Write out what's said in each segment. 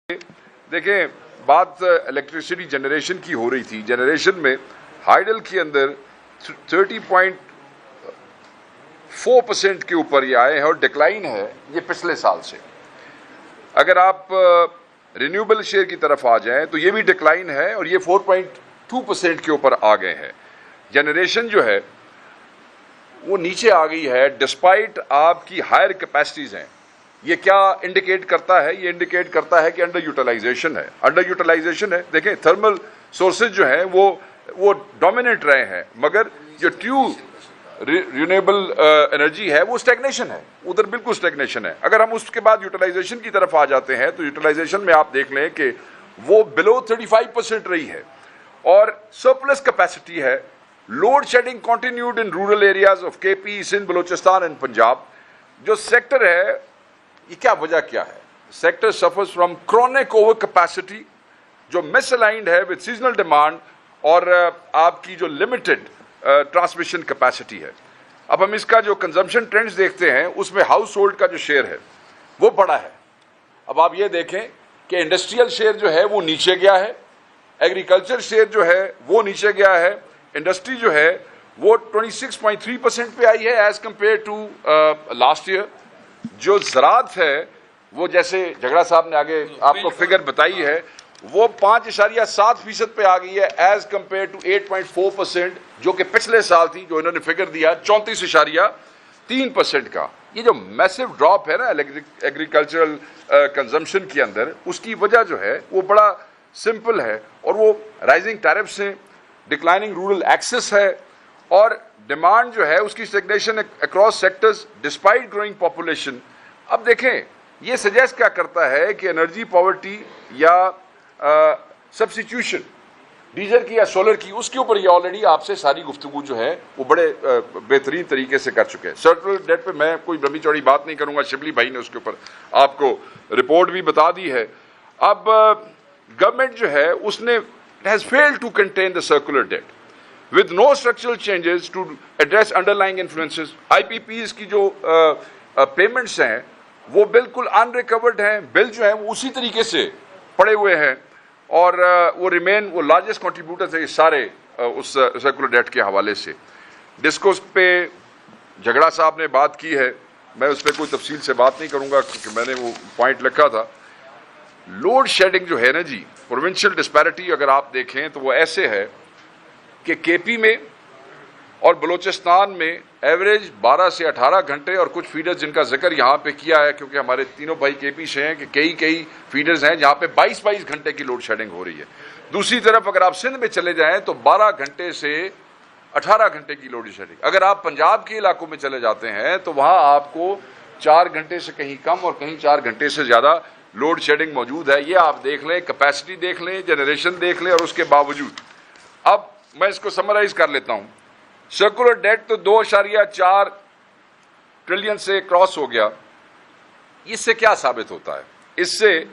دیکھیں بات electricity generation کی ہو رہی تھی. جنریشن میں ہائیڈل کے اندر 30.4% کے اوپر یہ آئے ہیں اور ڈکلائن ہے یہ پچھلے سال سے. اگر آپ رینیوبل شیئر کی طرف آ جائیں تو یہ بھی ڈکلائن ہے اور یہ 4.2% کے اوپر آ گئے ہیں. جنریشن جو ہے وہ نیچے آ گئی ہے ڈسپائٹ آپ کی ہائر کیپیسٹیز ہیں. یہ کیا انڈیکیٹ کرتا ہے؟ یہ انڈیکیٹ کرتا ہے کہ انڈر یوٹیلائزیشن ہے. انڈر یوٹیلائزیشن ہے. دیکھیں تھرمل سورسز جو ہیں وہ ڈومیننٹ رہے ہیں مگر جو رینیوبل انرجی ہے وہ اسٹیگنیشن ہے. ادھر بالکل اسٹیگنیشن ہے. اگر ہم اس کے بعد یوٹیلائزیشن کی طرف آ جاتے ہیں تو یوٹیلائزیشن میں آپ دیکھ لیں کہ وہ بلو 35% رہی ہے اور سرپلس کیپیسٹی ہے. Load shedding continued in rural areas of K P, Sindh, Balochistan and Punjab. جو سیکٹر ہے یہ کیا وجہ کیا ہے؟ Sector suffers from chronic over capacity جو مس الائنڈ ہے وتھ سیزنل ڈیمانڈ اور آپ کی جو لمیٹڈ ٹرانسمیشن کیپیسٹی ہے. اب ہم اس کا جو کنزمپشن ٹرینڈز دیکھتے ہیں اس میں ہاؤس ہولڈ کا جو شیئر ہے وہ بڑا ہے. اب آپ یہ دیکھیں کہ انڈسٹریل شیئر جو ہے وہ نیچے گیا ہے, ایگریکلچر شیئر جو ہے وہ نیچے گیا ہے, انڈسٹری جو ہے وہ 26.3% پہ آئی ہے as compared to last year. جو زراعت ہے وہ جیسے جھگڑا صاحب نے آگے آپ کو فگر بتائی ہے وہ 5.7% پہ آ گئی ہے ایز کمپیئر ٹو 8.4% جو کہ پچھلے سال تھی, جو انہوں نے فگر دیا 34.3% کا. یہ جو میسو ڈراپ ہے نا ایگریکلچرل کنزمپشن کے اندر, اس کی وجہ جو ہے وہ بڑا سمپل ہے اور وہ رائزنگ ٹیرفس ہیں, ڈکلائننگ رورل ایکسس ہے اور ڈیمانڈ جو ہے اس کی stagnation across sectors despite growing population. اب دیکھیں یہ سجیسٹ کیا کرتا ہے کہ انرجی پاورٹی یا سبسٹیوشن ڈیزل کی یا سولر کی, اس کے اوپر یہ آلریڈی آپ سے ساری گفتگو جو ہے وہ بڑے بہترین طریقے سے کر چکے ہیں. سرکلر ڈیٹ پہ میں کوئی لمبی چوڑی بات نہیں کروں گا, شبلی بھائی نے اس کے اوپر آپ کو رپورٹ بھی بتا دی ہے. اب گورنمنٹ جو ہے اس نے has failed to contain the circular debt with no structural changes to address underlying influences. IPPs کی جو پیمنٹس ہیں وہ بالکل unrecovered ہیں. بل جو ہیں وہ اسی طریقے سے پڑے ہوئے ہیں اور وہ ریمین وہ لارجسٹ کنٹریبیوٹرز ہیں سارے اس سرکولر ڈیٹ کے حوالے سے. ڈسکوس پہ جھگڑا صاحب نے بات کی ہے, میں اس پہ کوئی تفصیل سے بات نہیں کروں گا کیونکہ میں نے وہ پوائنٹ لکھا تھا. لوڈ شیڈنگ جو ہے نا جی, پروونشل ڈسپیرٹی اگر آپ دیکھیں تو وہ ایسے ہے کہ کے پی میں اور بلوچستان میں ایوریج 12 سے 18 گھنٹے اور کچھ فیڈرز جن کا ذکر یہاں پہ کیا ہے کیونکہ ہمارے تینوں بھائی کے پی سے ہیں کہ کئی فیڈرز ہیں جہاں پہ 22 گھنٹے کی لوڈ شیڈنگ ہو رہی ہے. دوسری طرف اگر آپ سندھ میں چلے جائیں تو 12 گھنٹے سے 18 گھنٹے کی لوڈ شیڈنگ. اگر آپ پنجاب کے علاقوں میں چلے جاتے ہیں تو وہاں آپ کو 4 گھنٹے سے کہیں کم اور کہیں 4 گھنٹے سے زیادہ لوڈ شیڈنگ موجود ہے. یہ آپ دیکھ لیں, کیپیسٹی دیکھ لیں, جنریشن دیکھ لیں اور اس کے باوجود. اب میں اس کو سمرائز کر لیتا ہوں. سرکولر ڈیٹ تو 2.4 ٹریلین سے کراس ہو گیا. اس سے کیا ثابت ہوتا ہے؟ اس سے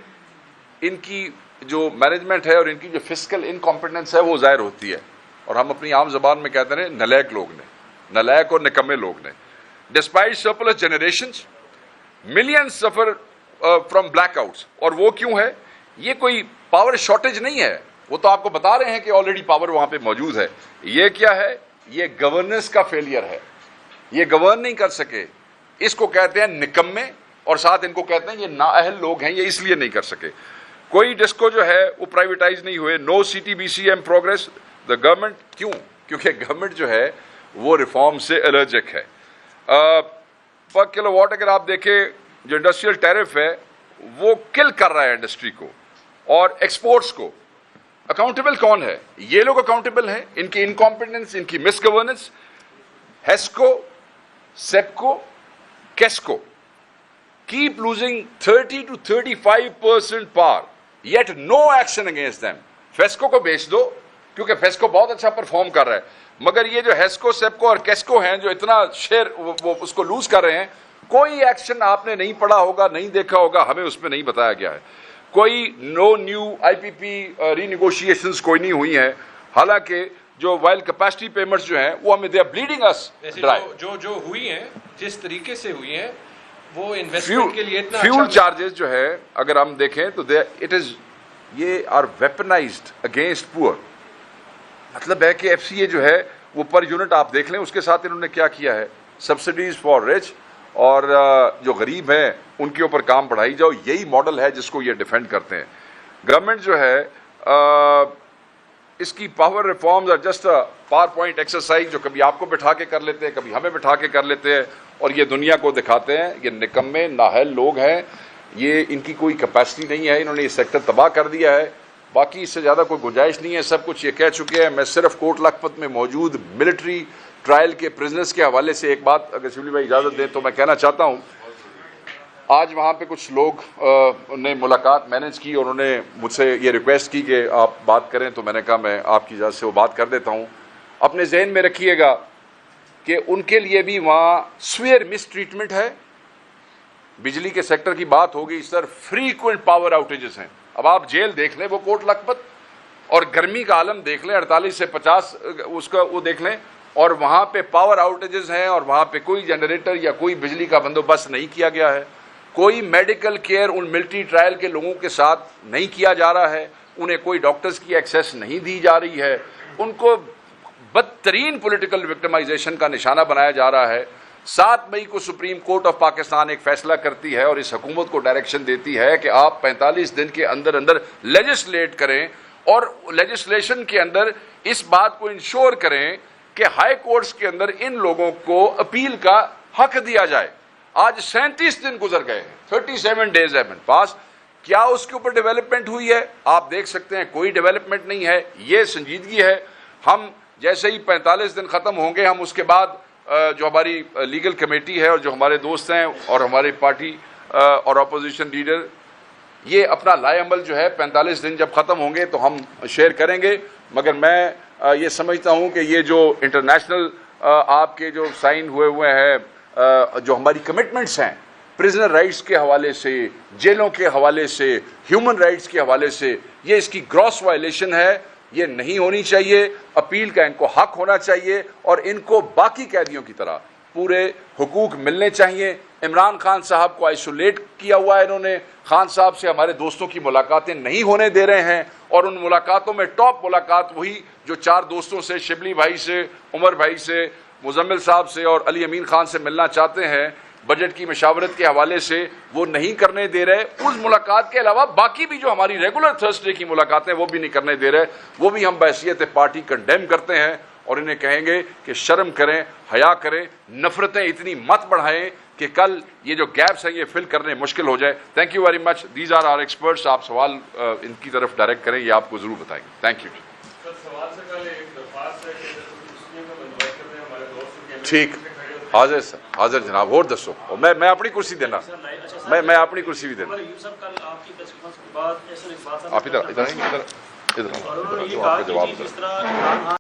ان کی جو مینجمنٹ ہے اور ان کی جو فسکل انکمپیٹنس ہے وہ ظاہر ہوتی ہے اور ہم اپنی عام زبان میں کہتے ہیں نلیک لوگ نے, نلیک اور نکمے لوگ نے. Despite surplus generations million suffer from black outs. اور وہ کیوں ہے؟ یہ کوئی پاور شارٹیج نہیں ہے, وہ تو آپ کو بتا رہے ہیں کہ آلریڈی پاور وہاں پہ موجود ہے. یہ کیا ہے؟ یہ گورننس کا فیلئر ہے. یہ گورن نہیں کر سکے, اس کو کہتے ہیں نکمے اور ساتھ ان کو کہتے ہیں یہ نااہل لوگ ہیں, یہ اس لیے نہیں کر سکے. کوئی ڈسکو جو ہے وہ پرائیویٹائز نہیں ہوئے. No C T B C M progress. The government کیوں؟ کیونکہ گورنمنٹ جو ہے وہ ریفارم سے الرجک ہے. پر کلو واٹ اگر آپ دیکھیں جو انڈسٹریل ٹیرف ہے وہ کل کر رہا ہے انڈسٹری کو اور ایکسپورٹس کو. اکاؤنٹیبل کون ہے؟ یہ لوگ اکاؤنٹیبل ہیں, ان کی انکمپیٹنس, ان کی misgovernance. HESCO, SEPCO, KESCO keep losing 30 to 35% پار, yet no action against them. FESCO کو بیچ دو کیونکہ فیسکو بہت اچھا پرفارم کر رہا ہے, مگر یہ جو ہیسکو, سیپکو اور کیسکو ہیں جو اتنا شیئر وہ اس کو لوز کر رہے ہیں, کوئی ایکشن آپ نے نہیں پڑھا ہوگا, نہیں دیکھا ہوگا, ہمیں اس میں نہیں بتایا گیا ہے. کوئی نو نیو آئی پی پی ری نیگوشیشنز کوئی نہیں ہوئی ہیں, حالانکہ جو وائل کیپیسٹی پیمنٹس جو ہیں وہ ہمیں they are bleeding us dry. جو ہوئی ہیں جس طریقے سے ہوئی ہیں وہ انویسٹمنٹ کے لیے اتنا فیول چارجز جو ہے اگر ہم دیکھیں تو یہ آر ویپنائزڈ اگینسٹ پور. مطلب ہے کہ ایف سی اے جو ہے وہ پر یونٹ آپ دیکھ لیں اس کے ساتھ انہوں نے کیا کیا ہے, سبسڈیز فار رچ, اور جو غریب ہیں ان کے اوپر کام بڑھائی جاؤ. یہی ماڈل ہے جس کو یہ ڈیفینڈ کرتے ہیں. گورنمنٹ جو ہے اس کی power reforms are just power point exercise جو کبھی آپ کو بٹھا کے کر لیتے ہیں, کبھی ہمیں بٹھا کے کر لیتے ہیں, اور یہ دنیا کو دکھاتے ہیں. یہ نکمے نااہل لوگ ہیں, یہ ان کی کوئی کیپیسٹی نہیں ہے, انہوں نے یہ سیکٹر تباہ کر دیا ہے. باقی اس سے زیادہ کوئی گنجائش نہیں ہے, سب کچھ یہ کہہ چکے ہیں. میں صرف کوٹ لکھپت میں موجود ملٹری ٹرائل کے پرزنرز کے حوالے سے ایک بات اگر شبلی بھائی اجازت دیں تو میں کہنا چاہتا ہوں. آج وہاں پہ کچھ لوگ نے ملاقات مینیج کی اور انہوں نے مجھ سے یہ ریکویسٹ کی کہ آپ بات کریں, تو میں نے کہا میں آپ کی اجازت سے وہ بات کر دیتا ہوں. اپنے ذہن میں رکھیے گا کہ ان کے لیے بھی وہاں سویئر مس ٹریٹمنٹ ہے. بجلی کے سیکٹر کی بات ہوگی سر, فریکوینٹ پاور آؤٹیجز ہیں. اب آپ جیل دیکھ لیں وہ کوٹ لکھپت, اور گرمی کا عالم دیکھ لیں 48 سے 50 اس کا وہ دیکھ لیں, اور وہاں پہ پاور آؤٹیجز ہیں اور وہاں پہ کوئی جنریٹر یا کوئی بجلی کا بندوبست نہیں کیا گیا ہے. کوئی medical care in military trial کے لوگوں کے ساتھ نہیں کیا جا رہا ہے, انہیں کوئی ڈاکٹرز کی ایکسیس نہیں دی جا رہی ہے, ان کو بدترین پولیٹیکل وکٹمائزیشن کا نشانہ بنایا جا رہا ہے. 7 مئی کو سپریم کورٹ آف پاکستان ایک فیصلہ کرتی ہے اور اس حکومت کو ڈائریکشن دیتی ہے کہ آپ 45 دن کے اندر اندر لیجسلیٹ کریں, اور لیجسلیشن کے اندر اس بات کو انشور کریں کہ ہائی کورٹس کے اندر ان لوگوں کو اپیل کا حق دیا جائے. آج 37 دن گزر گئے, 37 days have been passed. کیا اس کے اوپر ڈیولپمنٹ ہوئی ہے؟ آپ دیکھ سکتے ہیں کوئی ڈیولپمنٹ نہیں ہے. یہ سنجیدگی ہے. ہم جیسے ہی 45 دن ختم ہوں گے, ہم اس کے بعد جو ہماری لیگل کمیٹی ہے اور جو ہمارے دوست ہیں اور ہماری پارٹی اور اپوزیشن لیڈر, یہ اپنا لائے عمل جو ہے 45 دن جب ختم ہوں گے تو ہم شیئر کریں گے. مگر میں یہ سمجھتا ہوں کہ یہ جو انٹرنیشنل آپ کے جو سائن ہوئے ہیں, جو ہماری کمٹمنٹس ہیں پرزنر رائٹس کے حوالے سے, جیلوں کے حوالے سے, ہیومن رائٹس کے حوالے سے, یہ اس کی گراس وائلیشن ہے. یہ نہیں ہونی چاہیے. اپیل کا ان کو حق ہونا چاہیے, اور ان کو باقی قیدیوں کی طرح پورے حقوق ملنے چاہیے. عمران خان صاحب کو آئسولیٹ کیا ہوا ہے انہوں نے. خان صاحب سے ہمارے دوستوں کی ملاقاتیں نہیں ہونے دے رہے ہیں, اور ان ملاقاتوں میں ٹاپ ملاقات وہی جو 4 دوستوں سے, شبلی بھائی سے, عمر بھائی سے, مزمل صاحب سے اور علی امین خان سے ملنا چاہتے ہیں بجٹ کی مشاورت کے حوالے سے, وہ نہیں کرنے دے رہے. اس ملاقات کے علاوہ باقی بھی جو ہماری ریگولر تھرسڈے کی ملاقاتیں وہ بھی نہیں کرنے دے رہے. وہ بھی ہم بحیثیت پارٹی کنڈیم کرتے ہیں اور انہیں کہیں گے کہ شرم کریں, حیا کریں, نفرتیں اتنی مت بڑھائیں کہ کل یہ جو گیپس ہیں یہ فل کرنے مشکل ہو جائے. Thank you very much. These are our experts. آپ سوال ان کی طرف ڈائریکٹ کریں, یہ آپ کو ضرور بتائیں گے. Thank you. ٹھیک, حاضر سر, حاضر جناب. اور دسو, میں اپنی کرسی دینا, میں اپنی کرسی بھی دینا. آپ ادھر ادھر ادھر ادھر جواب.